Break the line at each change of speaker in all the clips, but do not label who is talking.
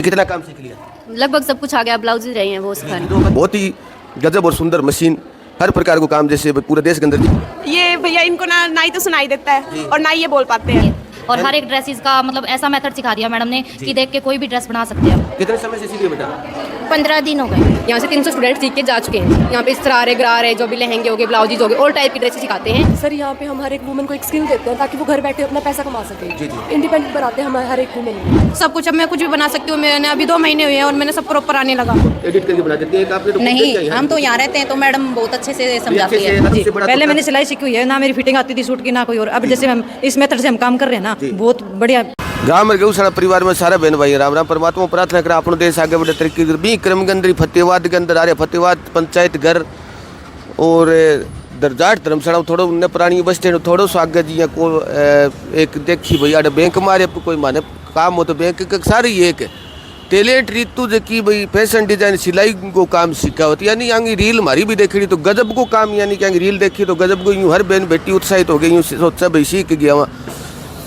कितना काम सीख लिया?
लगभग सब कुछ आ गया, ब्लाउज ही रहे हैं वो सिखाने।
बहुत ही गजब और सुंदर मशीन, हर प्रकार को काम जैसे पूरे देश के अंदर।
ये भैया इनको ना ही तो सुनाई देता है और ना ही ये बोल पाते हैं।
और हर एक ड्रेसेस का मतलब ऐसा मेथड सिखा दिया मैडम ने कि देख के कोई भी ड्रेस बना सकते हैं।
कितने समय से सीख लिया बेटा?
15 दिन हो गए। यहाँ से 300 स्टूडेंट सीख के जा चुके हैं। यहाँ पे सरारे गरारे जो भी लहंगे हो गए, ब्लाउजेज हो गए, ऑल टाइप की ड्रेसेस सिखाते हैं।
सर यहाँ पे हम हर एक वुमेन को एक स्किल देते हैं ताकि वो घर बैठे अपना पैसा कमा सके। इंडिपेंडेंट बनाते हैं हम हर एक वुमेन को।
सब कुछ अब मैं कुछ भी बना सकती हूँ। मैंने अभी 2 महीने हुए हैं और मैंने सब प्रॉपर आने लगा।
एडिट करके बना देते हैं आपने? तो
नहीं, हम तो यहाँ रहते हैं तो मैडम बहुत अच्छे से समझाती है।
पहले मैंने सिलाई सीखी हुई है, ना मेरी फिटिंग आती थी सूट की ना कोई और। अब जैसे हम इस मेथड से हम काम कर रहे हैं ना, बहुत बढ़िया।
गाँव में गऊ सारा परिवार में सारा बहन भाई राम राम परमात्मा प्रार्थना करा अपनो देश आगे बढ़े तरक्की बी क्रम के अंदर फतेहाबाद के अंदर आ रहे फतेहाबाद पंचायत घर और दरजाट धर्मशाला थोड़ो उन्हें पुरानी बस स्टैंड थोड़ो सो आगे जी को एक देखी भाई अरे बैंक मारे कोई माने काम हो तो बैंक के सारी एक टैलेंट रीतु जकी भाई फैशन डिजाइन सिलाई को काम सीखा होती यानी यहाँ रील मारी भी देखी तो गजब को काम यानी कि रील देखी तो गजब को यूँ हर बहन बेटी उत्साहित हो गई यूँ सोचा भाई सीख गया वहाँ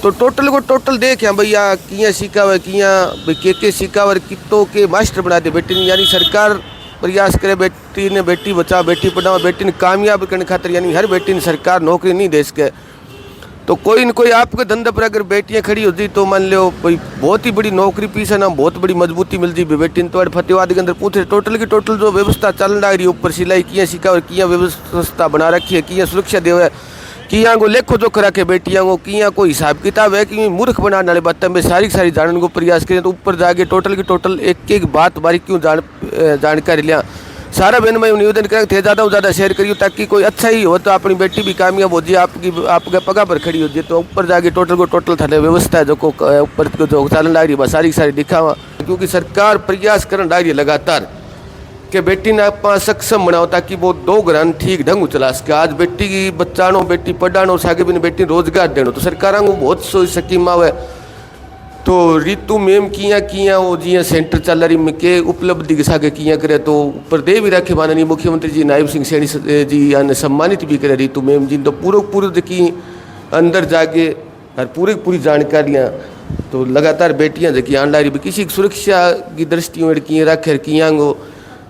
तो टोटल देख भैया किया सीखा हुआ किया भाई के सीखा हुआ कितों के मास्टर बना दे बेटी ने यानी सरकार प्रयास करे बेटी ने बेटी बचाओ बेटी पढ़ाओ बेटी ने कामयाब करने खातिर यानी हर बेटी ने सरकार नौकरी नहीं दे सके तो कोई न कोई आपके धंधे पर अगर बेटियां खड़ी होती तो मान लो भाई बहुत ही बड़ी नौकरी पीछे ना बहुत बड़ी मजबूती मिल जी बेटी ने तो फतेहाबाद के अंदर पूछे टोटल की टोटल जो व्यवस्था चल रही ऊपर सिलाई किया सीखा और किया व्यवस्था बना रखी है किया सुरक्षा दे किया को लेखो जोख रखे बेटियां को किया कोई हिसाब किताब है कि मूर्ख बनाने वाली बातें में सारी जानने को प्रयास करें तो ऊपर जाके टोटल की टोटल एक बात बारी क्यों जानकारी लिया सारा बहन मैं निवेदन करें थे ज़्यादा शेयर करिए ताकि कोई अच्छा ही हो तो अपनी बेटी भी कामयाब हो जाए आपके पगा पर खड़ी हो जाए तो ऊपर जाके टोटल को टोटल थाने व्यवस्था है जो को ऊपर जो चलन रही है सारी दिखावा क्योंकि सरकार प्रयास करने रही है लगातार कि बेटी ने आप सक्षम बनाओ ताकि वो 2 घर ठीक ढंग चला सके आज बेटी की बचानो बेटी पढ़ानो सागे भी बेटी रोजगार देनो तो सरकार को बहुत सो स्कीम आवे तो रीतु मैम किया वो जी सेंटर चल रही में के उपलब्धि के सागे किया करे तो ऊपर दे भी रखे माननीय मुख्यमंत्री जी नायब सिंह सैनी जी यानी सम्मानित भी करे रीतु मैम जी तो पूरे की अंदर जाके हर पूरी जानकारियाँ तो लगातार बेटियाँ जबकि आन रही किसी सुरक्षा की दृष्टि में किए रखे किया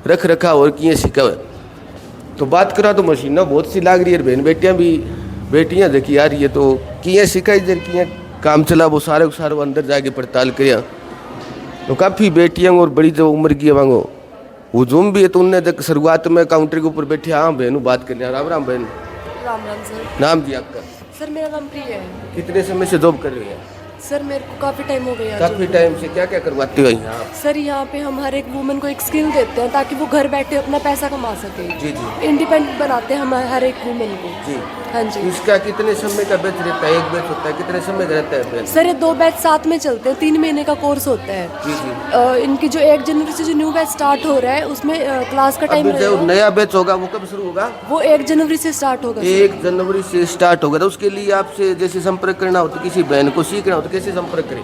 रख रखा और किए सीखा हुआ तो बात करा तो मशीना बहुत सी लाग रही है बहन बेटियां देखी आ रही है तो किए सिखाई जर किए काम चला वो सारे अंदर जाके पड़ताल करिया तो काफ़ी बेटियां और बड़ी जो उम्र की वांगो हुजूम भी है तो उनने जब शुरुआत में काउंटर के ऊपर बैठे हाँ बहन बात कर लिया राम राम बहन।
राम राम सर।
नाम जी आपका?
सर मेरा नाम प्रिया है।
कितने समय से जॉब कर रही हैं?
सर मेरे को काफ़ी टाइम हो गया।
काफ़ी टाइम से क्या करवाती हो यहाँ?
सर यहाँ पे हम हर एक वुमेन को एक स्किल देते हैं ताकि वो घर बैठे अपना पैसा कमा सके।
जी
इंडिपेंडेंट बनाते हैं हम हर एक वुमेन को।
जी
हाँ जी।
इसका कितने समय का बैच रहता है? एक बैच होता है कितने समय का रहता है बैच?
सर ये 2 बैच साथ में चलते हैं 3 महीने का कोर्स होता है।
जी
इनकी जो 1 जनवरी से जो न्यू बैच स्टार्ट हो रहा है उसमें क्लास का टाइम
जो नया बैच होगा वो कब शुरू होगा?
वो 1 जनवरी से स्टार्ट होगा।
1 जनवरी से स्टार्ट होगा तो उसके लिए आपसे जैसे संपर्क करना हो तो किसी बहन को सीखना हो तो कैसे संपर्क करें?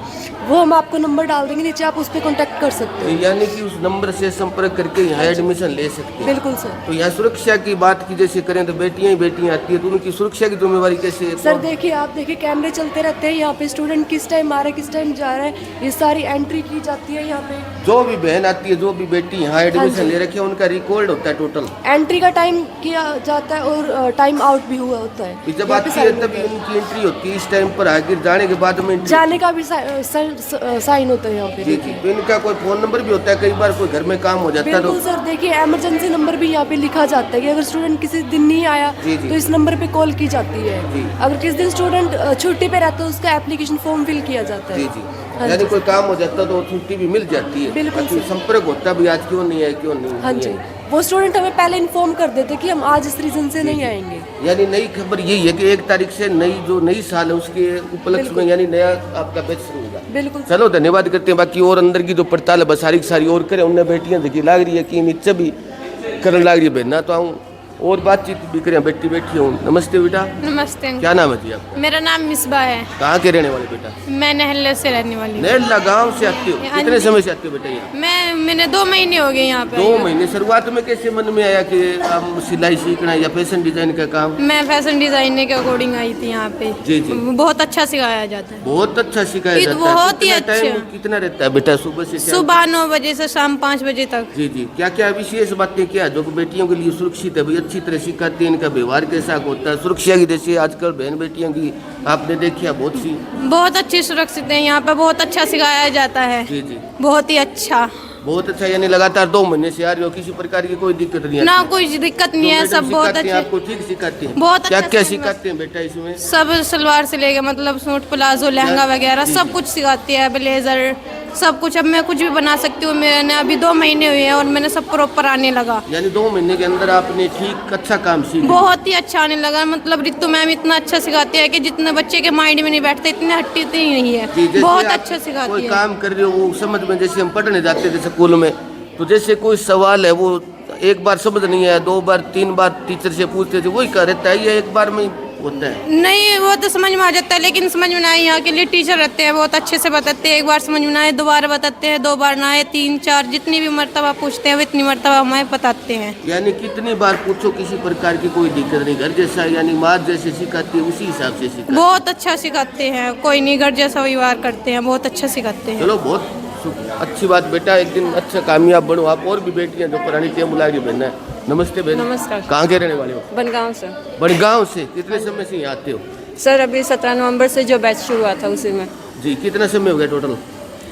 वो हम आपको नंबर डाल देंगे नीचे आप उस पर कॉन्टैक्ट कर सकते हैं।
यानी कि उस नंबर से संपर्क करके यहाँ एडमिशन ले सकते हैं?
बिल्कुल सर।
तो यहाँ सुरक्षा की बात की जैसे करें तो बेटियां आती है तो उनकी सुरक्षा की जिम्मेवारी कैसे?
सर देखिए आप देखिए कैमरे चलते रहते हैं यहाँ पे स्टूडेंट किस टाइम आ रहा है किस टाइम जा रहा है ये सारी एंट्री की जाती है यहाँ पे।
जो भी बहन आती है जो भी बेटी यहाँ एडमिशन ले रखी है उनका रिकॉर्ड होता है टोटल
एंट्री का टाइम किया जाता है और टाइम आउट भी हुआ होता है।
जब आती है तभी उनकी एंट्री होती है इस टाइम पर आगे जाने के बाद में
जाने का भी साइन होता है यहाँ पे।
जी इनका कोई फोन नंबर भी होता है कई बार कोई घर में काम हो जाता है तो
सर देखिए इमरजेंसी नंबर भी यहाँ पे लिखा जाता है कि अगर स्टूडेंट किसी दिन नहीं आया तो इस नंबर पे कॉल की जाती है। अगर किस दिन स्टूडेंट छुट्टी पे रहता है उसका एप्लीकेशन फॉर्म फिल किया जाता है।
जी यानी कोई काम हो जाता तो छुट्टी भी मिल जाती है।
बिल्कुल
संपर्क होता भी आज क्यों नहीं है क्यों नहीं।
हाँ जी वो स्टूडेंट हमें पहले इन्फॉर्म कर देते कि हम आज इस रीजन से नहीं आएंगे।
यानी नई खबर यही है कि 1 तारीख से नई साल है उसके उपलक्ष्य में यानी नया आपका बैच शुरू होगा।
बिल्कुल
चलो धन्यवाद करते हैं बाकी और अंदर की जो पड़ताल है बस सारी और करें उन्हें बेटियां देखिए लाग रही है कि नीचे भी करने लग रही है बहना तो आऊँ और बातचीत भी करें, बेटी बैठी हूँ। नमस्ते बेटा,
नमस्ते।
क्या नाम है जी आपका?
मेरा नाम मिसबा है।
कहाँ के रहने वाले बेटा?
मैं नहले से रहने वाली हूँ।
नहला गाँव से आती हो?
हाँ
कितने
जी।
समय से आती हो बेटा यहाँ?
मैंने 2 महीने हो गए यहाँ पे।
2 महीने। शुरुआत में कैसे मन में आया कि हम सिलाई सीखना है या फैशन डिजाइन का काम?
मैं फैशन डिजाइनिंग के अकॉर्डिंग आई थी यहाँ पे।
जी जी।
बहुत अच्छा सिखाया जाता है।
बहुत अच्छा सिखाया
ये
जाता
तो
है।
बहुत ही
कितना टाइम,
अच्छा।
कितना रहता है बेटा सुबह से शाम?
सुबह 9 बजे से शाम 5 बजे तक।
जी जी। क्या क्या विशेष बातें क्या जो बेटियों के लिए सुरक्षित है भाई, अच्छी तरह सिखाती है, इनका व्यवहार कैसा होता है, सुरक्षा की जैसे आजकल बहन बेटियों की आपने देखी है बहुत सी?
बहुत अच्छी सुरक्षित है यहाँ पे, बहुत अच्छा सिखाया जाता है।
जी जी।
बहुत ही अच्छा।
बहुत अच्छा। यानी लगातार 2 महीने से आ रही हो, किसी प्रकार की कोई दिक्कत नहीं
ना
आती?
कोई दिक्कत
जो
नहीं है,
मैडम
सब बहुत
सिखाती हैं,
अच्छे।
आपको ठीक सिखाती हैं?
बहुत
क्या
अच्छा
क्या
समझ-
सिखाते हैं बेटा इसमें?
सब सलवार से लेके मतलब सूट प्लाजो लहंगा वगैरह
जी,
सब
जी।
कुछ सिखाती है, ब्लेजर सब कुछ। अब मैं कुछ भी बना सकती हूँ। मैंने अभी 2 महीने हुए हैं और मैंने सब प्रॉपर आने लगा।
यानी 2 महीने के अंदर आपने ठीक अच्छा काम सीख लिया।
बहुत ही अच्छा आने लगा। मतलब रितु मैम इतना अच्छा सिखाती है कि जितने बच्चे के माइंड में नहीं बैठते इतने हट्टी नहीं
जी,
है।
जैसे
बहुत
आप
अच्छा सिखाती
कोई
है।
काम कर रहे हो वो समझ में, जैसे हम पढ़ने जाते थे स्कूल में, तो जैसे कोई सवाल है वो एक बार समझ नहीं आया, 2 बार 3 बार टीचर से पूछते थे, वही कर रहता है या एक बार में होता है?
नहीं वो तो समझ में आ जाता है, लेकिन समझ में ना आए यहाँ के लिए टीचर रहते हैं, बहुत अच्छे से बताते हैं। एक बार समझ में ना आए 2 बार बताते हैं, 2 बार ना आए 3 4 जितनी भी मर्तबा पूछते हैं वो इतनी मर्तबा हमें बताते हैं।
यानी कितनी बार पूछो किसी प्रकार की कोई दिक्कत नहीं, घर जैसा यानी माँ जैसे सिखाती है उसी हिसाब से सिखाती है।
बहुत अच्छा सिखाते हैं, कोई नहीं घर जैसा व्यवहार करते हैं, बहुत अच्छा सिखाते हैं।
चलो बहुत अच्छी बात बेटा, एक दिन अच्छा कामयाब बनो आप। और भी बेटियां जो पुरानी टेम बुला रही बहन है। नमस्ते बहन।
नमस्कार।
कहाँ के रहने वाले हो?
बनगांव से।
बनगांव से। कितने समय से यहाँ आते हो?
सर अभी 17 नवंबर से जो बैच शुरू हुआ था उसी में।
जी। कितना समय हो गया टोटल?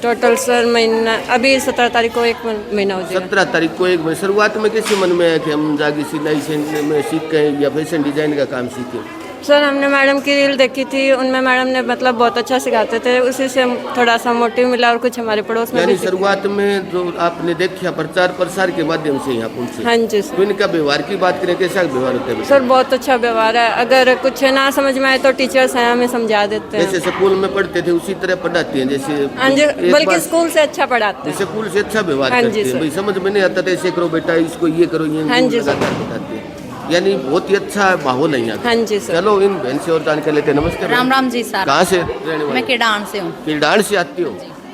टोटल सर महीना अभी 17 तारीख को 1 महीना हो जाएगा।
17 तारीख को 1 महीने। शुरुआत में कैसे मन में आया कि हम जाके सिलाई सेंटर में सीखें या फैशन डिजाइन का काम सीखें?
सर हमने मैडम की रील देखी थी, उनमें मैडम ने मतलब बहुत अच्छा सिखाते थे, उसी से हम थोड़ा सा मोटिव मिला और कुछ हमारे पड़ोस में
यानी
भी सीखे।
शुरुआत में जो आपने देखा प्रचार प्रसार के माध्यम से यहाँ पहुँचे।
हाँ जी सर।
तो इनका व्यवहार की बात करें, कैसा व्यवहार होता है?
सर बहुत अच्छा व्यवहार है, अगर कुछ ना समझ में आए तो टीचर्स हैं हमें समझा देते हैं।
जैसे स्कूल में पढ़ते थे उसी तरह पढ़ाती हैं जैसे?
हाँ जी,
एक
बल्कि
बार-
स्कूल से अच्छा पढ़ाते हैं।
स्कूल से अच्छा व्यवहार
हाँ जी,
करते हैं
सर।
भाई, समझ में नहीं आता तो ऐसे करो बेटा, इसको ये करो, ये
हाँ जी, सर।
लगातार बताते हैं। यानी बहुत ही अच्छा माहौल है यहाँ।
हाँ जी सर।
चलो इन बहन से और जानकारी लेते हैं। नमस्ते
राम
बहन।
राम जी सर।
कहाँ से रहने वाले?
मैं किडान से हूँ।
किरडान से आती हो?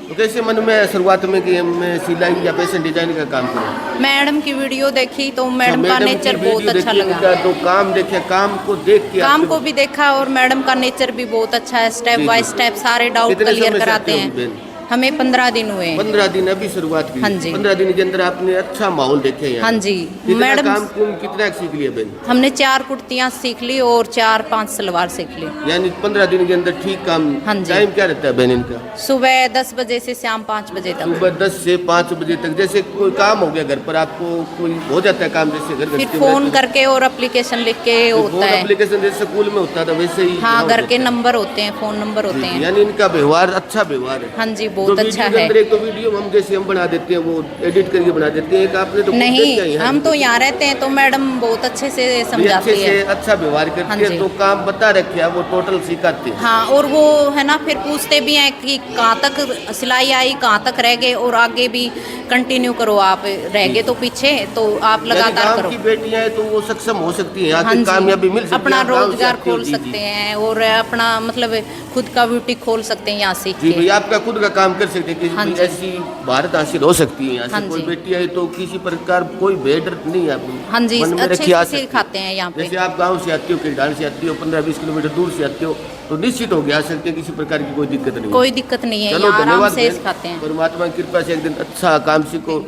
तो कैसे मन में शुरुआत में कि मैं सिलाई या फैशन डिजाइन का काम करूँ?
मैडम की वीडियो देखी तो मैडम का
की
नेचर
वीडियो
बहुत अच्छा
देखी
लगा।
बेटा, तो काम देखे, काम को देख के
काम
आपके-
को भी देखा और मैडम का नेचर भी बहुत अच्छा है। स्टेप
जी,
बाय
जी।
स्टेप सारे डाउट
कितने
क्लियर
समय से
कराते
आते हो
हैं।
बहन?
हमें 15 दिन हुए हैं।
15 दिन अभी शुरुआत की?
हाँ जी।
15 दिन के अंदर आपने अच्छा माहौल देखे यहाँ?
हाँ जी।
कितना
मैडम
काम कितना सीख लिया बहन?
हमने 4 कुर्तियाँ सीख ली और 4-5 सलवार सीख ली।
यानी 15 दिन के अंदर ठीक काम।
हाँ जी।
टाइम क्या रहता है बहन इनका?
सुबह 10 बजे से शाम 5 बजे तक।
सुबह 10 से 5 बजे तक। जैसे कोई काम हो गया घर पर आपको, कोई हो जाता है काम जैसे घर
फिर फोन करके और एप्लीकेशन लिख के होता है।
एप्लीकेशन जैसे स्कूल में होता था वैसे ही
हाँ,
यहाँ
घर
होता
के
है।
नंबर होते हैं, फोन नंबर होते हैं।
यानी इनका व्यवहार अच्छा व्यवहार है।
हाँ जी,
तो
बहुत
वीडियो
अच्छा
के
है।
अंदर एक तो वीडियो हम जैसे हम बना देते हैं वो एडिट करके बना देते हैं, एक आपने तो खुद देखा ही
नहीं,
है।
हम तो यहाँ रहते हैं तो मैडम बहुत अच्छे से
भी
समझाती
अच्छे से
है।
अच्छा व्यवहार
हाँ
करते हैं,
जी।
तो काम बता रखे हैं वो टोटल सिखाते हैं।
हाँ, और वो है ना फिर पूछते भी हैं कि कहाँ तक सिलाई आई, कहाँ तक रह गए, और आगे भी कंटिन्यू करो। आप रह गए तो पीछे तो आप
यानी
लगातार
गाँव
करो।
की बेटियां हैं तो वो सक्षम हो सकती हैं, यहाँ
हाँ
की
जी,
कामयाबी मिल सकती है।
अपना
आप गाँव से
रोजगार
आते हो,
खोल
जी, जी।
सकते हैं और अपना मतलब खुद का ब्यूटी खोल सकते हैं यहाँ सीख
जी
के।
भाई, आपका खुद का काम कर सकते हैं कि
हाँ
भाई
जी।
ऐसी भारत हासिल हो सकती है। यहाँ
हाँ
से कोई
जी।
बेटी है तो किसी प्रकार कोई भेद नहीं है आपको।
हाँ जी,
मन में
अच्छे
रखी आ
से
सकती है।
सिखाते हैं यहाँ पे।
जैसे आप गांव से आती हो, किरडान से आती हो, 15-20 किलोमीटर दूर से आते हो, तो निश्चित हो गया आ सकते हैं, किसी प्रकार की कोई दिक्कत नहीं है।
कोई दिक्कत नहीं है,
चलो
यहाँ आराम
धन्यवाद
से
बहन।
सिखाते हैं।
परमात्मा की कृपा से एक दिन अच्छा काम सीखो।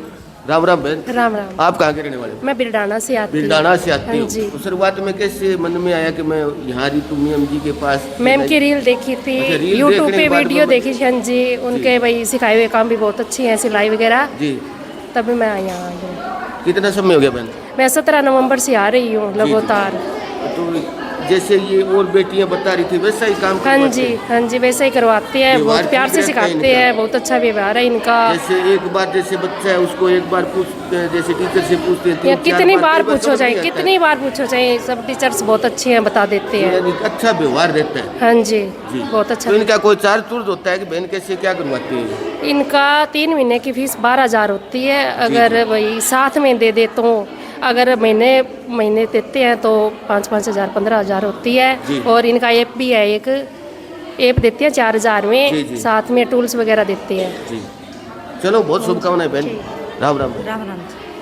राम राम बहन।
राम राम।
आप कहाँ के रहने वाले हो?
मैं बिरडाना से आती हूँ।
बिरडाना से आती
हाँ
हो?
जी।
तो शुरुआत में कैसे मन में आया कि मैं यहाँ रितु मैम जी के पास?
मैम की रील देखी थी,
अच्छा, रील
यूट्यूब
देखने
पे
के बाद
वीडियो
में-
देखी थी। हाँ जी, उनके भाई सिखाए हुए काम भी बहुत अच्छे हैं, सिलाई वगैरह,
जी।
तभी मैं यहाँ आ गई।
कितना समय हो गया बहन?
मैं 17 नवंबर से आ रही हूँ लगातार।
तो जैसे ये और बेटियां बता रही थी वैसा ही काम
हाँ
करवाते
जी,
हैं?
हाँ जी, वैसे ही करवाते हैं,
व्यवहार
बहुत प्यार
ठीक
से
रहता है
सिखाते
इनका?
हैं, बहुत अच्छा व्यवहार है इनका।
जैसे एक बार जैसे बच्चा है उसको एक बार पूछते हैं, जैसे टीचर से पूछते हैं,
या
3-4
कितनी बार
कई
पूछो
समझ
चाहे,
नहीं आता है।
कितनी बार पूछो चाहे, सब टीचर्स बहुत अच्छे हैं, बता देते हैं।
यानी अच्छा व्यवहार रहता है।
हाँ जी,
जी।
बहुत अच्छा।
तो इनका कोई चार्ज चूर्ज होता है कि बहन कैसे क्या करवाती है?
इनका 3 महीने की फीस 12,000 होती है। अगर भाई साथ में दे दे तो
अगर महीने देते हैं तो 5-5 हज़ार 15 हज़ार होती
जी।
है। और इनका ऐप भी है, एक ऐप देते हैं 4 हज़ार
जी,
में,
जी।
साथ में टूल्स वगैरह देते हैं।
जी चलो, बहुत शुभकामनाएं बहन। राम राम।
राम राम।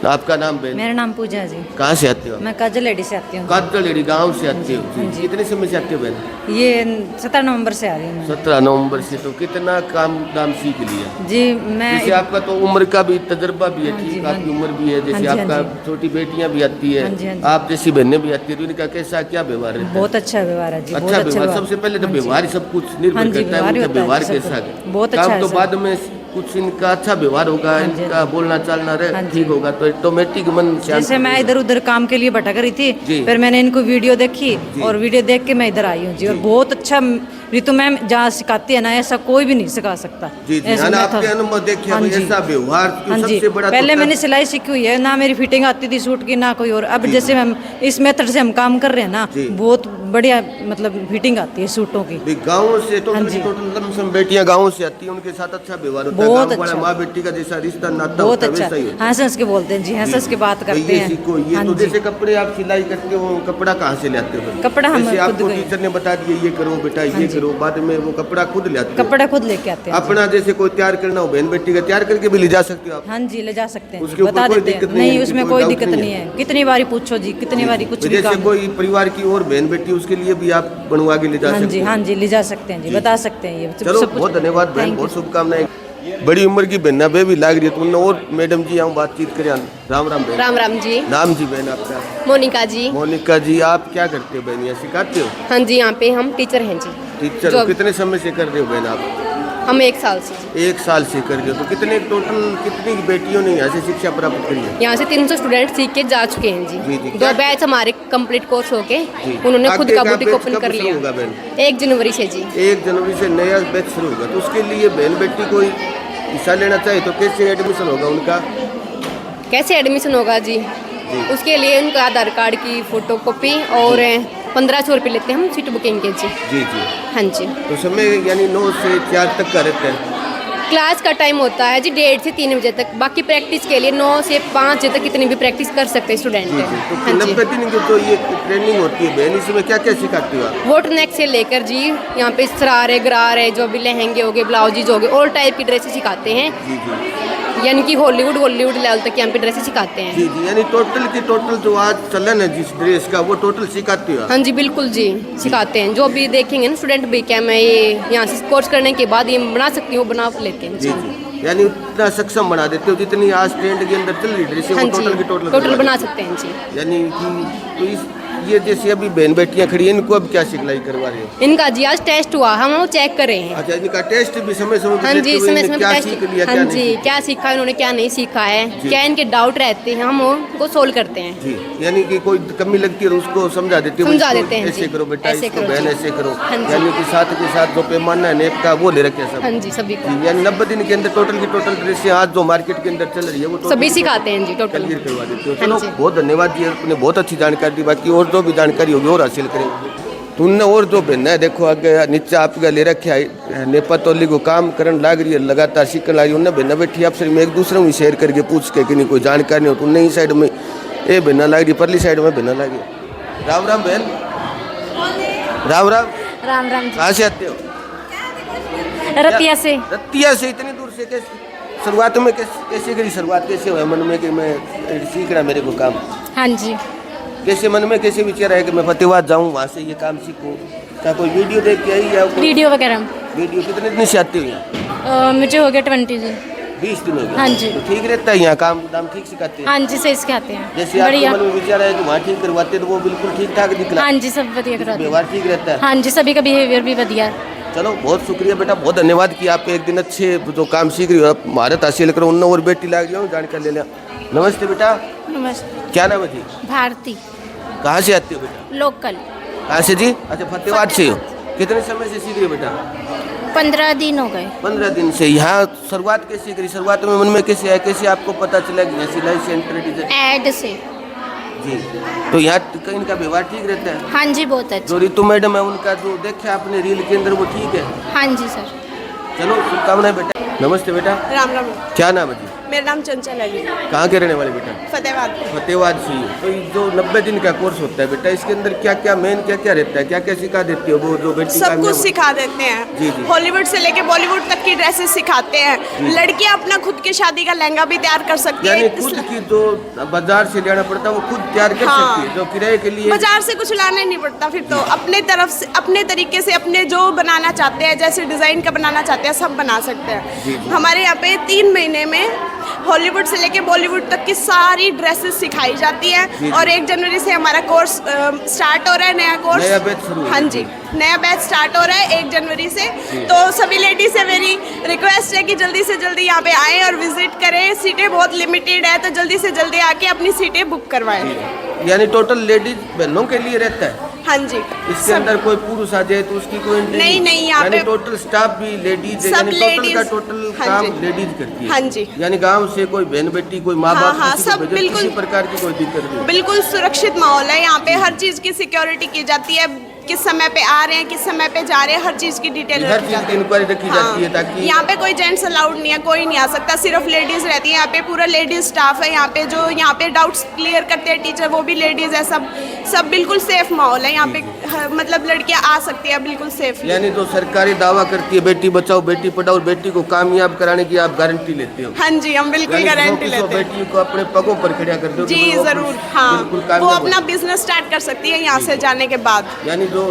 आपका नाम बहन?
मेरा नाम पूजा है जी।
कहाँ से आते हो?
मैं काजल लेडी से आती हूँ।
काजलेड़ी गांव से आते हो जी। कितने समय से आते हो बहन?
ये 17 नवंबर से आ रही हूँ मैं।
17 नवंबर से। तो कितना काम सीख लिया?
जी मैं
जैसे आपका तो उम्र का भी तजर्बा भी है,
हाँ जी,
ठीक,
हाँ
आपकी
जी।
उम्र भी है,
हाँ
जैसे
जी, हाँ
आपका
जी।
छोटी बेटियां भी आती है,
हाँ जी, हाँ जी।
आप जैसी बहनें भी आती है, तो इनका कैसा क्या व्यवहार रहता है?
बहुत अच्छा व्यवहार है जी। बहुत
अच्छा व्यवहार। सबसे पहले तो
हाँ जी।
व्यवहार ही सब कुछ
हाँ
निर्भर
जी,
करता है,
व्यवहार ही
उनका
होता है
व्यवहार
जी, सब
कैसा
कुछ।
है।
बहुत अच्छा
काम
है
तो
सर।
बाद में कुछ इनका अच्छा व्यवहार होगा,
हाँ जी,
इनका बोलना चालना
हाँ जी।
ठीक होगा तो ऑटोमेटिक मन शांत
जैसे मैं
रहेगा।
इधर उधर काम के लिए भटक रही
जी।
थी, फिर मैंने इनको वीडियो देखी
जी।
और वीडियो देख के मैं इधर आई हूँ जी। और बहुत अच्छा रितु मैम जहाँ सिखाती है ना, ऐसा कोई भी नहीं सिखा सकता।
जी जी,
ऐसे
है ना,
मैं
आपके
था-
अनुभव देखिए,
हाँ
भाई
जी।
ऐसा व्यवहार
हाँ जी,
सबसे बड़ा
पहले
तो
मैंने सिलाई सीखी हुई है ना, मेरी फिटिंग आती थी सूट की ना कोई और। अब
जी,
जैसे
जी।
हम इस मेथड से हम काम कर रहे हैं ना,
जी।
बहुत बढ़िया मतलब फिटिंग आती है सूटों की।
भी गाँव से
हाँ जी।
टोटल लमसम बेटियां गाँव से आती हैं, उनके साथ अच्छा व्यवहार होता है।
बहुत
गाँव वाला
अच्छा।
माँ बेटी का जैसा रिश्ता नाता
बहुत
होता है,
अच्छा
वैसा ही होता है।
हंस हंस के बोलते हैं जी, हंस हंस के बात
तो
करते
ये
हैं।
सीखो, ये
हाँ
तो
जी।
जैसे कपड़े आप सिलाई करते हो, कपड़ा कहाँ से लाते हो?
कपड़ा हम
जैसे
खुद
आपको
गए।
टीचर ने बता दिया ये करो बेटा,
हाँ
ये
जी।
करो, बाद में वो कपड़ा खुद ले आते हो?
कपड़ा खुद लेके आते हैं।
अपना जैसे कोई तैयार करना हो, बहन बेटी का तैयार करके भी ले जा सकते हो आप?
हाँ जी, ले जा सकते हैं
उसके
जी,
ऊपर
बता
कोई
देते हैं।
दिक्कत नहीं है,
नहीं,
इनकी
उसमें
कोई
कोई
डाउट
दिक्कत
नहीं
नहीं है। कितनी बारी पूछो जी, कितनी बारी कुछ भी
जैसे
काम।
कोई परिवार की और बहन बेटी, उसके लिए भी आप बनवा के ले जा
हाँ
सकते
जी,
हो?
हाँ जी, ले जा सकते हैं जी,
जी।
बता सकते हैं ये
चलो,
सब कुछ।
बहुत धन्यवाद बहन,
Thank
बहुत
you।
शुभकामनाएं। बड़ी उम्र की बहन बे भी लाग रही है तुमने। और मैडम जी आऊँ बातचीत करें। राम राम बहन।
राम राम जी।
नाम जी बहन आपका?
मोनिका जी।
मोनिका जी, आप क्या करते हो बहन? यहाँ सिखाते हो?
हाँ जी, यहाँ पे हम टीचर हैं जी।
टीचर हो?
जो-
कितने समय से कर रहे हो बहन आप?
हम 1 साल से जी।
1 साल से कर रहे हो। तो कितनी बेटियों ने यहाँ से शिक्षा प्राप्त करी है?
यहाँ से 300 स्टूडेंट सीख के जा चुके हैं
जी,
जी।
जी।
2
क्या-
बैच हमारे कंप्लीट कोर्स होके
जी।
उन्होंने खुद
आपके
का
क्या
बुटीक
बैच
ओपन
कब
कर
शुरू
लिया।
होगा बहन?
1 जनवरी से जी।
1 जनवरी से नया बैच शुरू होगा। तो उसके लिए बहन बेटी कोई हिस्सा लेना चाहे तो कैसे एडमिशन होगा उनका?
कैसे एडमिशन होगा जी? उसके लिए उनका आधार कार्ड की फोटो कॉपी और 1500 रुपये लेते हैं हम सीट बुकिंग के जी।
जी जी।
हाँ जी।
तो समय यानी 9 से 4 तक का रहता है?
क्लास का टाइम होता है जी 1:30 से 3 बजे तक। बाकी प्रैक्टिस के लिए 9 से 5 बजे तक कितनी भी प्रैक्टिस कर सकते हैं स्टूडेंट।
जी जी। तो
हाँ जी।
90 दिन की तो ये ट्रेनिंग होती है बहन, इसमें क्या क्या सिखाती हो आप?
वोट नेक से लेकर जी यहाँ पे सरारे गरारे जो भी लहंगे हो गए, ब्लाउजेज हो गए, ऑल टाइप की ड्रेसेस सिखाते हैं।
जी जी।
यानी कि हॉलीवुड लेवल तक यहाँ पे ड्रेसेस सिखाते हैं।
जी जी, यानी टोटल की टोटल जो आज चलन है जिस ड्रेस का, वो टोटल सिखाती हो आप?
हाँ जी, बिल्कुल जी, सिखाते हैं। जो भी देखेंगे ना स्टूडेंट भी, क्या मैं ये यहाँ से कोर्स करने के बाद ये बना सकती हूँ, बना लेते हैं
जी जी। यानी उतना सक्षम बना देते हो जितनी आज ट्रेंड के अंदर चल रही ड्रेस है,
हाँ
वो
जी,
टोटल की टोटल
टोटल बना
देते
सकते हैं जी।
हो। यानी कि तो ये जैसे अभी बहन बेटियां खड़ी हैं, इनको अब क्या सिखलाई करवा रहे हो?
इनका जी आज टेस्ट हुआ, हम वो चेक कर रहे हैं।
अच्छा, इनका टेस्ट भी समय समय पे
हाँ
लेते
जी,
हुए
समय
इन्हें
समय
क्या
पे
सीख
टेस्ट।
लिया,
हाँ
क्या नहीं
जी,
सीखा?
क्या सीखा इन्होंने, क्या नहीं सीखा है,
जी।
क्या इनके डाउट रहते हैं, हम उनको सोल्व करते हैं।
जी, यानी कि कोई कमी लगती है और उसको समझा देते हो,
समझा
इसको
देते हैं
ऐसे
जी।
करो बेटा,
ऐसे
इसको
करो
बहन
जी।
ऐसे करो।
हाँ जी।
यानी कि साथ के साथ जो पैमाना है नेप का वो ले रखे सब।
हाँ जी, सभी को
जी, यानी 90 दिन के अंदर टोटल की टोटल ड्रेस आज जो मार्केट के अंदर चल रही है वो total
सभी
की
सिखाते हैं जी, टोटल।
क्लियर करवा देते हो।
हाँ
चलो,
जी।
बहुत धन्यवाद जी, आपने बहुत अच्छी जानकारी दी। बाकी और जो भी जानकारी होगी और हासिल करेंगे। तुमने और जो बहन है देखो आगे नीचे आपका ले रखे है नेपातोली को काम करने लाग रही है, लगातार सीखने लगी। उन्हें बहना बैठी आपसे मैं एक दूसरे में शेयर करके पूछ के कि नहीं कोई जानकारी नहीं हो तो उन्हें ही साइड में ये बहना लग रही, परली साइड में बहना लगी। राम राम बहन। राम राम।
राम राम
कहाँ से आते हो?
रतिया से।
रतिया से? इतनी दूर से कैसे? शुरुआत में कैसे करी? शुरुआत कैसे हुआ मन में कि मैं सीख रहा मेरे को काम?
हाँ जी।
कैसे मन में कैसे विचार है कि मैं फतेहाबाद जाऊँ, वहाँ से ये काम सीखूँ? क्या कोई वीडियो देख के आई या कोई
वीडियो वगैरह
वीडियो? कितने दिन से आती हो यहाँ?
मुझे हो गया 20 जी।
20 दिन हो गए?
हाँ जी।
तो ठीक रहता है यहाँ काम दाम ठीक सिखाते हैं?
हाँ जी, सही सिखाते हैं।
जैसे आपके
बढ़िया।
मन में विचार है कि वहाँ ठीक करवाते तो वो बिल्कुल ठीक ठाक दिखला?
हाँ जी, सब बढ़िया करवाते हैं।
व्यवहार ठीक रहता है?
हाँ जी, सभी का बिहेवियर भी बढ़िया।
चलो, बहुत शुक्रिया बेटा, बहुत धन्यवाद कि आप एक दिन अच्छे जो काम सीख रही हो, आप महारत हासिल करो। उन और बेटी लाग जाओ जानकारी ले लिया। नमस्ते बेटा,
नमस्ते।
क्या नाम है जी?
भारती।
कहाँ से आती हो बेटा?
लोकल।
कहाँ से जी? अच्छा, फतेहाबाद से हो। कितने समय से सीख रही हो बेटा?
15 दिन हो गए।
15 दिन से। यहाँ शुरुआत कैसे करी? शुरुआत में मन में कैसे आया, कैसे आपको पता चला कि यहाँ सिलाई सेंटर डिजाइन?
ऐड से।
जी, तो यहाँ इनका व्यवहार ठीक रहता है?
हाँ जी, बहुत अच्छा।
जो रितु मैडम है उनका जो देखा आपने रील के अंदर वो ठीक है?
हाँ जी सर।
चलो, शुभकामनाएं बेटा। नमस्ते बेटा,
राम राम।
क्या नाम है जी?
मेरा नाम चंचल है जी।
कहाँ के रहने वाले बेटा?
फतेहाबाद।
फतेहाबाद से ही। तो ये जो 90 दिन का कोर्स होता है बेटा, इसके अंदर क्या क्या मेन क्या क्या रहता है, क्या क्या सिखा देती हो वो जो बेटी?
सब कुछ सिखा देते हैं।
जी, जी।
हॉलीवुड से लेके बॉलीवुड तक की ड्रेसेस सिखाते हैं। लड़कियां अपना खुद के शादी का लहंगा भी तैयार कर सकती
यानी
है।
खुद की जो बाजार से लेना पड़ता है वो खुद तैयार कर
हाँ।
सकती है, जो किराए के लिए
बाजार से कुछ लाना ही नहीं पड़ता। फिर तो अपने तरफ से अपने तरीके से अपने जो बनाना चाहते हैं, जैसे डिजाइन का बनाना चाहते हैं, सब बना सकते हैं। हमारे यहाँ पे 3 महीने में हॉलीवुड से लेके बॉलीवुड तक की सारी ड्रेसेस सिखाई जाती हैं। और 1 जनवरी से हमारा कोर्स स्टार्ट हो रहा है, नया कोर्स।
नया बैच शुरू।
हाँ जी, नया बैच स्टार्ट हो रहा है 1 जनवरी से। तो सभी लेडीज से मेरी रिक्वेस्ट है कि जल्दी से जल्दी यहाँ पे आएँ और विजिट करें। सीटें बहुत लिमिटेड है, तो जल्दी से जल्दी आके अपनी सीटें बुक करवाएं।
यानी टोटल लेडीज बहनों के लिए रहता है?
हाँ जी।
इसके अंदर कोई पुरुष आ जाए तो उसकी कोई एंट्री
नहीं, यहाँ पे
टोटल स्टाफ भी लेडीज है,
सब
यानी टोटल का
ladies।
टोटल
हाँ
काम
जी।
लेडीज करती है।
हाँ जी।
यानी गांव से कोई बहन बेटी, कोई माँ बाप,
हाँ,
किसी को
सब
भेजो,
बिल्कुल।
किसी प्रकार की कोई दिक्कत नहीं।
बिल्कुल सुरक्षित माहौल है यहाँ पे। हर चीज़ की सिक्योरिटी की जाती है, किस समय पे आ रहे हैं, किस समय पे जा रहे हैं, हर चीज़ की डिटेल
हर चीज की इंक्वायरी रखी जाती है ताकि
यहाँ पे कोई जेंट्स अलाउड नहीं है, कोई नहीं आ सकता, सिर्फ लेडीज रहती है यहाँ पे। पूरा लेडीज स्टाफ है यहाँ पे, जो यहाँ पे डाउट्स क्लियर करते हैं टीचर, वो भी लेडीज है। सब बिल्कुल सेफ माहौल है यहाँ पे। मतलब लड़कियाँ आ सकती है बिल्कुल सेफ।
यानी जो सरकारी दावा करती है बेटी बचाओ बेटी पढ़ाओ, बेटी को कामयाब कराने की आप गारंटी लेते हो?
हाँ जी, हम बिल्कुल
यानी
गारंटी
100%
लेते हैं।
बेटी को अपने पगों पर खड़ा कर दो।
जी जरूर। हाँ, वो अपना बिजनेस स्टार्ट कर सकती है यहाँ से जाने के बाद।
यानी जो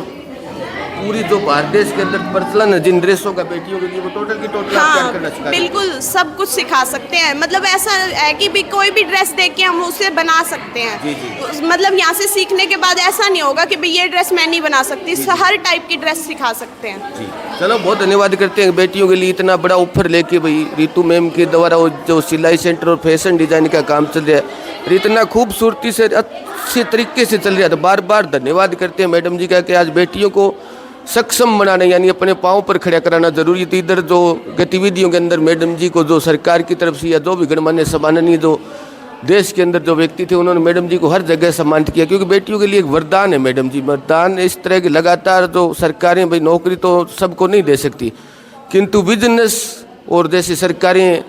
पूरी जो भारत देश के अंदर प्रचलन है जिन ड्रेसों का बेटियों के लिए, वो टोटल की टोटल आप तैयार करना सिखा
बिल्कुल सब कुछ सिखा सकते हैं। मतलब ऐसा है कि भी कोई भी ड्रेस देख के हम उसे बना सकते हैं। मतलब यहाँ से सीखने के बाद ऐसा नहीं होगा कि भाई ये ड्रेस मैं नहीं बना सकती। हर टाइप की ड्रेस सिखा सकते हैं।
जी चलो, बहुत धन्यवाद करते हैं बेटियों के लिए इतना बड़ा ऑफर लेके भाई रितु मैम के द्वारा वो जो सिलाई सेंटर और फैशन डिजाइन का काम चल रहा है, इतना खूबसूरती से अच्छे तरीके से चल रहा है। तो बार बार धन्यवाद करते हैं मैडम जी का कि आज बेटियों को सक्षम बनाने यानी अपने पाँव पर खड़ा कराना जरूरी थी। इधर जो गतिविधियों के अंदर मैडम जी को जो सरकार की तरफ से या जो भी गणमान्य सम्माननीय जो देश के अंदर जो व्यक्ति थे, उन्होंने मैडम जी को हर जगह सम्मानित किया, क्योंकि बेटियों के लिए एक वरदान है मैडम जी। वरदान इस तरह की लगातार जो सरकारें भाई नौकरी तो सबको नहीं दे सकती, किंतु बिजनेस और जैसे सरकारें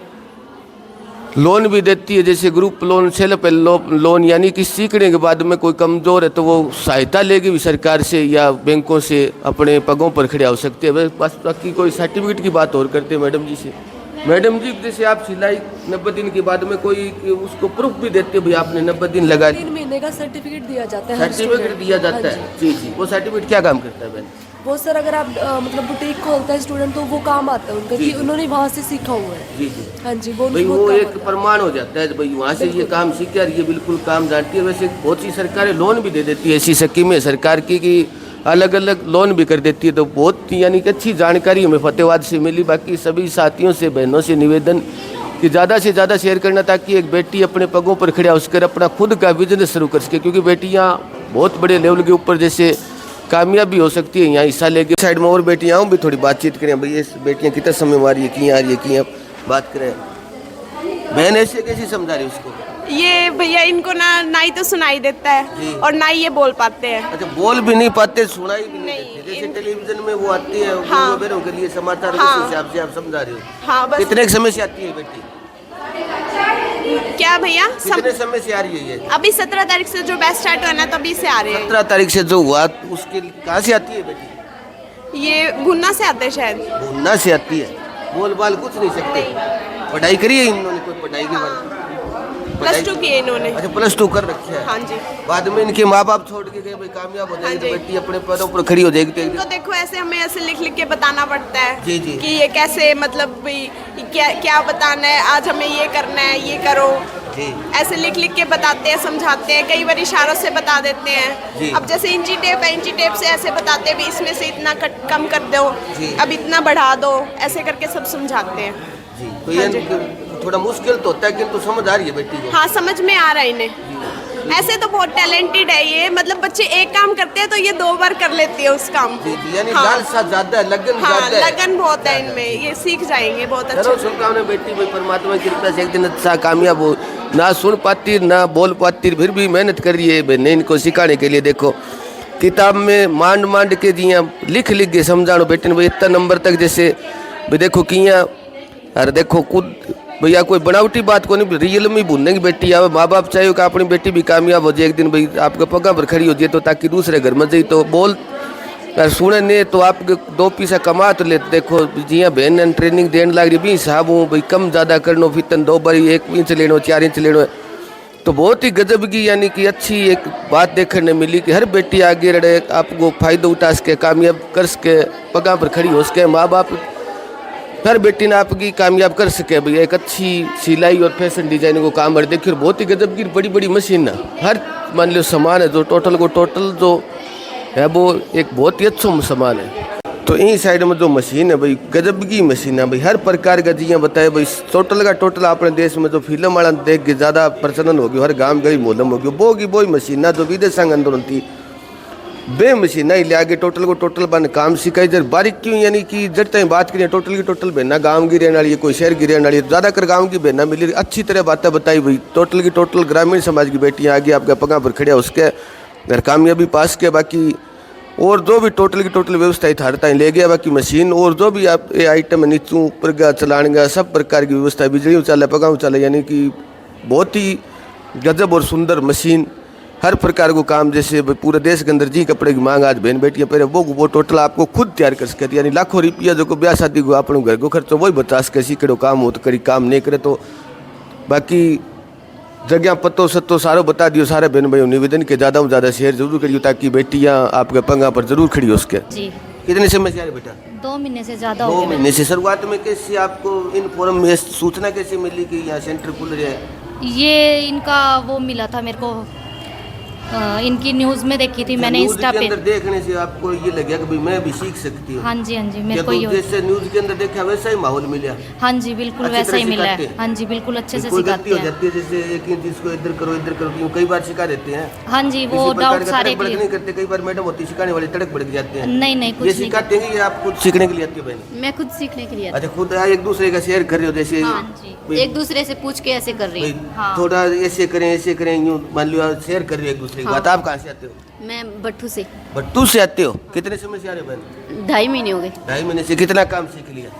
लोन भी देती है, जैसे ग्रुप लोन, सेल्फ लोन, यानी कि सीखने के बाद में कोई कमज़ोर है तो वो सहायता लेगी भी सरकार से या बैंकों से अपने पगों पर खड़े हो सकते हैं। बस बाकी कोई सर्टिफिकेट की बात और करते हैं मैडम जी से। मैडम जी जैसे आप सिलाई 90 दिन के बाद में कोई उसको प्रूफ भी देते हो भाई आपने 90 दिन लगा,
3 महीने का सर्टिफिकेट दिया जाता है।
सर्टिफिकेट दिया जाता है? जी जी। वो सर्टिफिकेट क्या काम करता है बहन?
वो सर अगर आप मतलब बुटीक खोलता है स्टूडेंट तो वो काम आता है उनका कि उन्होंने वहाँ से सीखा हुआ है।
जी जी।
हाँ जी, वो
भाई
उनको
वो
बहुत
एक
काम आता है।
प्रमाण हो जाता है भाई वहाँ से ये काम सीखे और ये बिल्कुल काम जानती है। वैसे बहुत सी सरकारें लोन भी दे देती है, ऐसी स्कीमें सरकार की कि अलग अलग लोन भी कर देती है। तो बहुत यानी कि अच्छी जानकारी हमें फतेहाबाद से मिली। बाकी सभी साथियों से बहनों से निवेदन कि ज़्यादा से ज़्यादा शेयर करना ताकि एक बेटी अपने पगों पर खड़ा होकर अपना खुद का बिजनेस शुरू कर सके, क्योंकि बेटियाँ बहुत बड़े लेवल के ऊपर जैसे कामयाब भी हो सकती है। यहाँ हिस्सा लेके साइड में और बेटियाँ भी थोड़ी बातचीत करें भाई, ये बेटियाँ कितना समय मारी है की आ रही है की बात करें। बहन ऐसे कैसी समझा रही उसको?
ये भैया इनको ना ही तो सुनाई देता है और ना ही ये बोल पाते हैं।
अच्छा, बोल भी नहीं पाते, सुनाई भी नहीं देते। जैसे टेलीविजन में वो आती है बहनों के लिए समाचार,
हाँ।
उस हिसाब से आप समझा रहे हो।
हाँ बस।
कितने समय से आती है बेटी?
क्या भैया?
कितने समय से आ रही है ये?
अभी 17 तारीख से जो बैच स्टार्ट हुआ ना तभी से आ रहे हैं।
17 तारीख से जो हुआ उसके कहाँ से आती है बेटी?
ये भुन्ना से आते हैं शायद।
भुन्ना से आती है। बोल बाल कुछ नहीं सकते? पढ़ाई करी है इन्होंने? कोई पढ़ाई की बात?
+2 की है इन्होंने।
अच्छा, +2 कर रखी है।
हाँ जी।
बाद में इनके माँ बाप छोड़ के गए भाई कामयाब हो जाएगी तो बेटी अपने पैरों पर खड़ी हो जाएगी।
तो देखो ऐसे हमें ऐसे लिख लिख के बताना पड़ता है।
जी जी।
कि ये कैसे मतलब भाई क्या बताना है, आज हमें ये करना है, ये करो।
जी।
ऐसे लिख लिख के बताते हैं, समझाते हैं, कई बार इशारों से बता देते हैं। अब जैसे इंची टेप है, इंची टेप से ऐसे बताते हैं भी इसमें से इतना कम कर दो, अब इतना बढ़ा दो, ऐसे करके सब समझाते हैं।
जी। तो ये थोड़ा मुश्किल तो होता है किंतु समझ आ रही है बेटी को?
हाँ, समझ में आ रहा है इन्हें। ऐसे तो बहुत टैलेंटेड है ये, मतलब बच्चे एक काम करते हैं तो ये 2 बार कर लेती है उस काम को।
यानी
हाँ।
लालसा ज्यादा है, लगन
हाँ,
ज्यादा है।
लगन बहुत है इनमें, ये सीख जाएंगे बहुत
चलो
अच्छा।
शुभकामनाएं बेटी भाई, परमात्मा की कृपा से एक दिन अच्छा कामयाब हो। ना सुन पाती ना बोल पाती फिर भी मेहनत कर रही है बहने इनको सिखाने के लिए। देखो किताब में मांड मांड के दिया लिख लिख के समझानो बेटे ने भाई इतना नंबर तक, जैसे भाई देखो किया अरे देखो खुद भैया कोई बनावटी बात को नहीं, रियल में भूलने की बेटी आवे। माँ बाप चाहिए कि अपनी बेटी भी कामयाब हो जाए एक दिन, भाई आपके पगा पर खड़ी हो जाए, तो ताकि दूसरे घर में जाए तो बोल यार सुने ने तो आपके 2 पैसा कमा तो लेते। देखो जिया बहन ट्रेनिंग देने लग रही भी साहब हूँ भाई, कम ज़्यादा करनो फिर 2 बार 1 इंच लेनो 4 इंच लेनो, तो बहुत ही गजब की यानी कि अच्छी एक बात देखने मिली कि हर बेटी आगे रहे, आपको फ़ायदा उठा सके, कामयाब कर सके, पगा पर खड़ी हो सके, माँ बाप हर बेटी ने आपकी कामयाब कर सके। भैया एक अच्छी सिलाई और फैशन डिजाइनिंग को काम है। देखिए बहुत ही गजब की बड़ी बड़ी मशीन है, हर मान लो सामान है जो टोटल जो है वो एक बहुत ही अच्छा सामान है। तो इन साइड में जो मशीन है भाई गजब की मशीन है भाई, हर प्रकार का जिया बताए भाई, टोटल का टोटल अपने देश में जो फिल्म वाला देख के ज़्यादा प्रचलन हो गया, हर गांव गई मोहल्ले हो गया, वो की वही मशीन जो विदेश अंदर थी बे मशीन ही ले आगे टोटल को टोटल बन काम सिखाई। जब बारीक क्यों यानी कि जब तक बात करें टोटल की टोटल बहना गाँव की रहने वाली है, कोई शहर की रहने वाली है, ज़्यादातर गाँव की बहना मिली, अच्छी तरह बातें बताई भाई। टोटल की टोटल ग्रामीण समाज की बेटियाँ आगे आपके पगा पर खड़े उसके घर कामयाबी पास के, बाकी और जो भी टोटल की टोटल व्यवस्था थारता ले गया, बाकी मशीन और जो भी आप ये आइटम नीचू ऊपर का चलाने का सब प्रकार की व्यवस्था, बिजली उचाले पगा उचाले, यानी कि बहुत ही गजब और सुंदर मशीन, हर प्रकार को काम। जैसे पूरे देश के अंदर जी कपड़े की मांग आज बहन बेटियाँ पहले वो टोटल आपको खुद तैयार कर सके, यानी लाखों रुपया जो को ब्याह शादी को अपने घर को खर्चो वही बता सके, सीखड़ो काम हो तो करी काम नहीं करे तो बाकी जगह पत्तो सत्तो सारो बता दियो। सारे बहन भाइयों निवेदन के ज़्यादा से ज़्यादा शेयर जरूर करियो ताकि बेटियाँ आपके पंगा पर जरूर खड़ी हो सके।
जी
कितने समय से आ रहे बेटा?
2 महीने से ज़्यादा हो
2
गए।
महीने से। शुरुआत में कैसे आपको इन फोरम में सूचना कैसे मिली कि यहाँ सेंटर खुल रहा है?
ये इनका वो मिला था मेरे को, इनकी न्यूज़ में देखी थी मैंने इंस्टा पे।
अंदर देखने से आपको ये लगा कि भाई मैं भी सीख सकती हूँ?
हाँ जी मेरे को ये
जैसे न्यूज़ के अंदर देखा वैसा ही माहौल मिला?
हाँ जी बिल्कुल
अच्छी
वैसा
तरह
ही मिला
सिखाते
है।
हैं?
हाँ जी बिल्कुल अच्छे से
कोई
सिखाते
गलती हो
हैं।
जाती है जैसे एक ही चीज को इधर करो यूँ कई बार सिखा देते हैं?
हाँ जी वो
किसी प्रकार
डाउट
का
सारे
तड़क भड़क
clear-
नहीं करते, कई बार मैडम होती सिखाने वाली तड़क भड़क जाते हैं।
नहीं
ये
कुछ नहीं
सिखाते हैं कि आप खुद सीखने के लिए आती हो बहन?
मैं खुद सीखने के लिए
अच्छा खुद एक दूसरे का शेयर कर रहे हो जैसे?
हाँ जी एक दूसरे से पूछ के ऐसे कर रही
भाई,
हूँ। हाँ
थोड़ा ऐसे करें यूँ मान लो शेयर कर रहे हो एक दूसरे की बात। आप कहाँ से आते हो?
मैं भट्टू से
भट्टू से आते हो? कितने समय से आ रहे हो बहन?
2.5 महीने हो गए।
2.5 महीने से। कितना काम सीख लिया?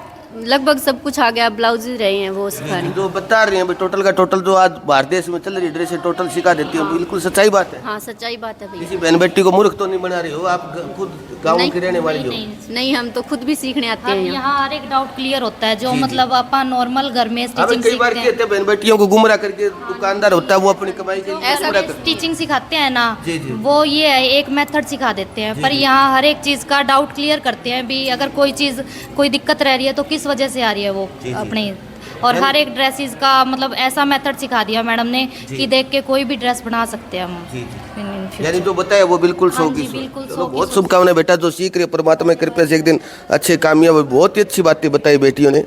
लगभग सब कुछ आ गया, ब्लाउज रहे हैं वो सिखाने।
जो बता रहे हैं भाई टोटल का टोटल जो आज भारत देश में चल रही ड्रेस है टोटल सिखा देती है, बिल्कुल सच्चाई बात है।
हाँ सच्चाई बात है भैया।
किसी बहन बेटी को मूर्ख तो नहीं बना रहे हो, आप खुद गाँव की रहने वाली हो?
नहीं हम तो खुद भी सीखने आते हैं। यहाँ हर एक डाउट क्लियर होता है जो
जी, जी।
मतलब अपन नॉर्मल घर में
अब
स्टिचिंग
कई बार
सीखते
कहते हैं बहन बेटियों को गुमराह करके दुकानदार होता है वो अपनी कमाई के लिए
हैं। ऐसा
गुमराह करते हैं।
स्टिचिंग सिखाते हैं ना,
जी, जी।
वो ये है एक मेथड सिखा देते हैं, पर यहाँ हर एक चीज़ का डाउट क्लियर करते हैं भी। अगर कोई चीज़ कोई दिक्कत रह रही है तो किस वजह से आ रही है वो
जी, जी।
अपनी, और हर एक ड्रेसेस का मतलब ऐसा मेथड सिखा दिया मैडम ने कि देख के कोई भी ड्रेस बना सकते हैं हम।
जी, जी।
in future।
यानी जो बताया वो बिल्कुल
हाँ
100
जी,
की 100।
बिल्कुल 100
चलो
की
बहुत
100।
शुभकामनाएं बेटा, जो सीख रहे परमात्मा की कृपा से एक दिन अच्छे कामयाब। बहुत ही अच्छी बातें बताई बेटियों ने।